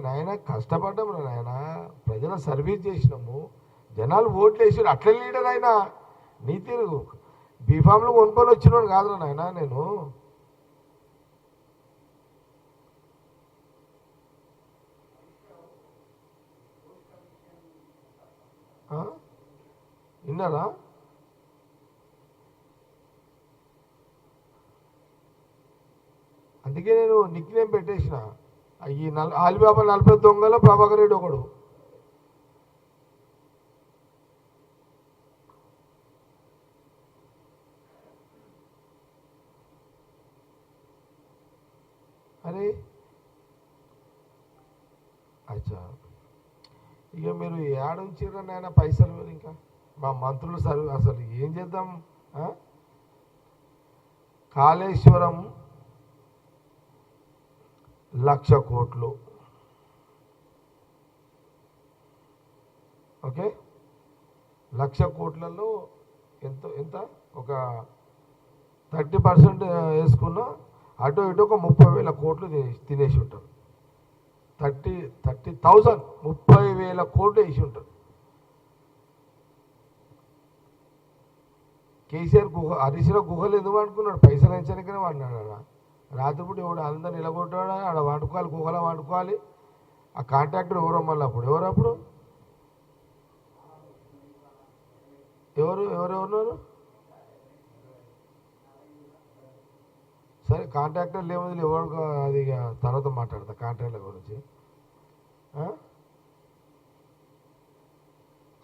నాయన కష్టపడ్డాము నాయన, ప్రజల సర్వీస్ చేసినాము, జనాలు ఓట్లు వేసారు, అట్లా లీడర్ అయినా నీ తిరుగు బీఫామ్లో కొనుక్కొని వచ్చినాడు కాదురా నాయన నేను. విన్నారా? అందుకే నేను నిక్ నేమ్ పెట్టేసిన, ఈ ఆలిబాబా 40 దొంగలో ప్రభాకర్ రెడ్డి ఒకడు. అరే అచ్చా, ఇక మీరు ఏడుంచారని ఆయన పైసలు ఇంకా మా మంత్రులు అసలు ఏం చేద్దాం. కాళేశ్వరం 1,00,000 కోట్లు, ఓకే, 1,00,000 కోట్లలో ఎంత ఒక 30% వేసుకున్నా అటు ఇటు ఒక 30,000 కోట్లు తినేసి ఉంటారు. 30,000 30,000 కోట్లు వేసి ఉంటారు. కేసీఆర్ హరీశ్రావు గుహలు ఎందుకు అనుకున్నాడు? పైసలు ఎంచనికనే వాడినాడు. రాత్రిపూట ఎవడు అందరూ నిలగొట్టాడు, ఆడ వండుకోవాలి, గుహలో వండుకోవాలి. ఆ కాంట్రాక్టర్ ఎవరో మళ్ళీ అప్పుడు ఎవరెవరున్నారు? సరే కాంట్రాక్టర్లు ఏముంది, ఎవరు అది తర్వాత మాట్లాడతా కాంట్రాక్టర్ల గురించి.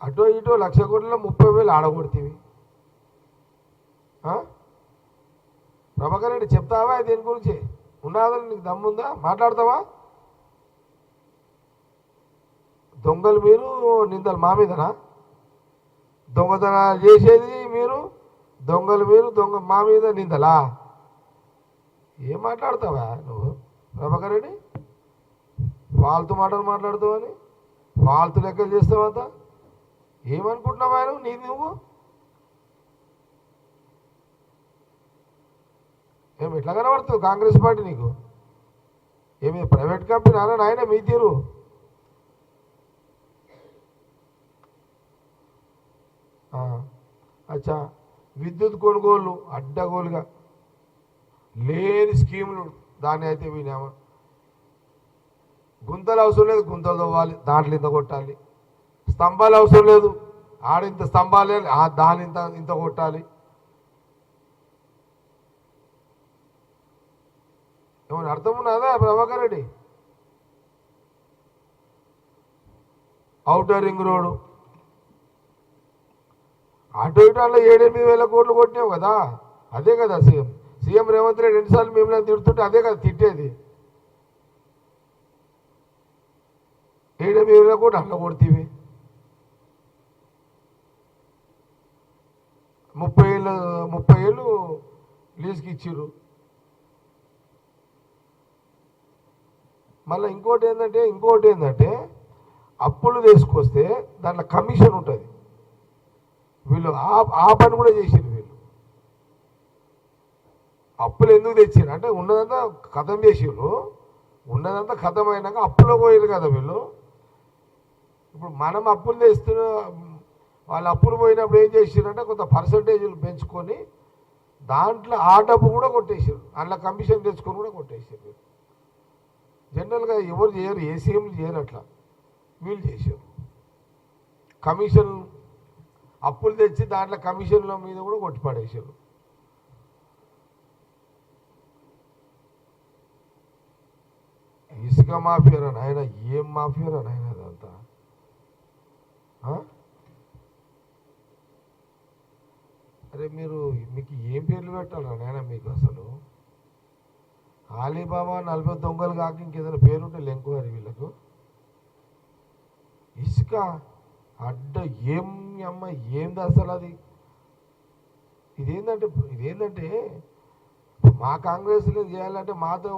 అటో ఇటో 1,00,000 కోట్లలో 30,000 ఆడగొడుతీవి. ప్రభాకర్ రెడ్డి చెప్తావా దీని గురించి? ఉన్నదని నీకు దమ్ముందా? మాట్లాడతావా? దొంగలు మీరు, నిందలు మా మీదనా? దొంగతనాలు చేసేది మీరు, దొంగలు మీరు, మా మీద నిందలా? ఏం మాట్లాడతావా నువ్వు ప్రభాకర్ రెడ్డి? ఫాల్తు మాటలు మాట్లాడుతావని, ఫాల్తు లెక్కలు చేస్తావంతా. ఏమనుకుంటున్నావా నువ్వు? ఏమి ఎట్లా కనబడుతుంది కాంగ్రెస్ పార్టీ నీకు? ఏమి ప్రైవేట్ కంపెనీ అన్న నాయన మీ తీరు? అచ్చా, విద్యుత్ కొనుగోళ్ళు అడ్డగోలుగా లేని స్కీములు, దాన్ని అయితే వినామా? గుంతలు అవసరం లేదు, గుంతలు తవ్వాలి, దాంట్లో ఇంత కొట్టాలి. స్తంభాలు అవసరం లేదు, ఆడింత స్తంభాలే, దాని ఇంత కొట్టాలి. ఏమైనా అర్థం ఉన్నదా Prabhakar Reddy? Outer ring road అటు ఇటు అలా 7-8 వేల కోట్లు కొట్టినావు కదా, అదే కదా సీఎం రేవంత్ రెడ్డి ఎన్నిసార్లు మిమ్మల్ని తిడుతుంటే అదే కదా తిట్టేది. 7-8 వేల కోట్లు అట్లా కొడుతీవి. 30 ఏళ్ళు లీజ్కి ఇచ్చిర్రు. మళ్ళీ ఇంకోటి ఏంటంటే అప్పులు తీసుకొస్తే దాంట్లో కమిషన్ ఉంటుంది. వీళ్ళు ఆ పని కూడా చేసిరు. వీళ్ళు అప్పులు ఎందుకు తెచ్చారు అంటే ఉన్నదంతా ఖతం చేసిర్రు. ఉన్నదంతా ఖతం అయినాక అప్పులో పోయారు కదా వీళ్ళు. ఇప్పుడు మనం అప్పులు తెస్తున్న వాళ్ళు అప్పులు పోయినప్పుడు ఏం చేసిరంటే కొంత పర్సంటేజీలు పెంచుకొని దాంట్లో ఆ డబ్బు కూడా కొట్టేసారు, అందులో కమిషన్ తెచ్చుకొని కూడా కొట్టేసారు. జనరల్గా ఎవరు చేయరు, ఏ సీఎంలు చేయరు అట్లా, వీళ్ళు చేశారు. కమిషన్ అప్పులు తెచ్చి దాంట్లో కమిషన్ల మీద కూడా కొట్టిపడేశారు. ఇసుక మాఫియారా నాయన, ఏం మాఫియారా నాయన అదంతా. అరే మీకు ఏం పేర్లు పెట్టాలరా నాయన మీకు? అసలు ఆలీబాబా 40 దొంగలు కాక ఇంకేదైనా పేరుంటే లెంకువారి వీళ్ళకు. ఇసుక అడ్డ ఏంది అసలు అది? ఇదేంటంటే మా కాంగ్రెస్లో చేయాలంటే మాతో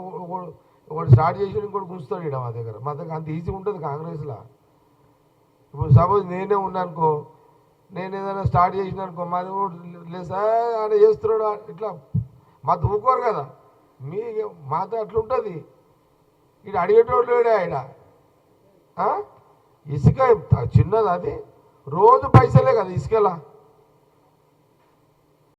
ఒకటి స్టార్ట్ చేసి ఇంకోటి గుంచుతాడు ఇక్కడ మా దగ్గర అంత ఈజీ ఉంటుంది కాంగ్రెస్లో. ఇప్పుడు సపోజ్ నేనే ఉన్నానుకో, నేను ఏదైనా స్టార్ట్ చేసిన అనుకో, మాది లేదు సార్ ఆయన చేస్తున్నాడు ఇట్లా మా ఊరుకోరు కదా. మాతో అట్లుంటుంది. ఇటు అడిగేటోళ్ళు లేడా? ఇసుక చిన్నది అది, రోజు పైసలే కదా ఇసుకలా.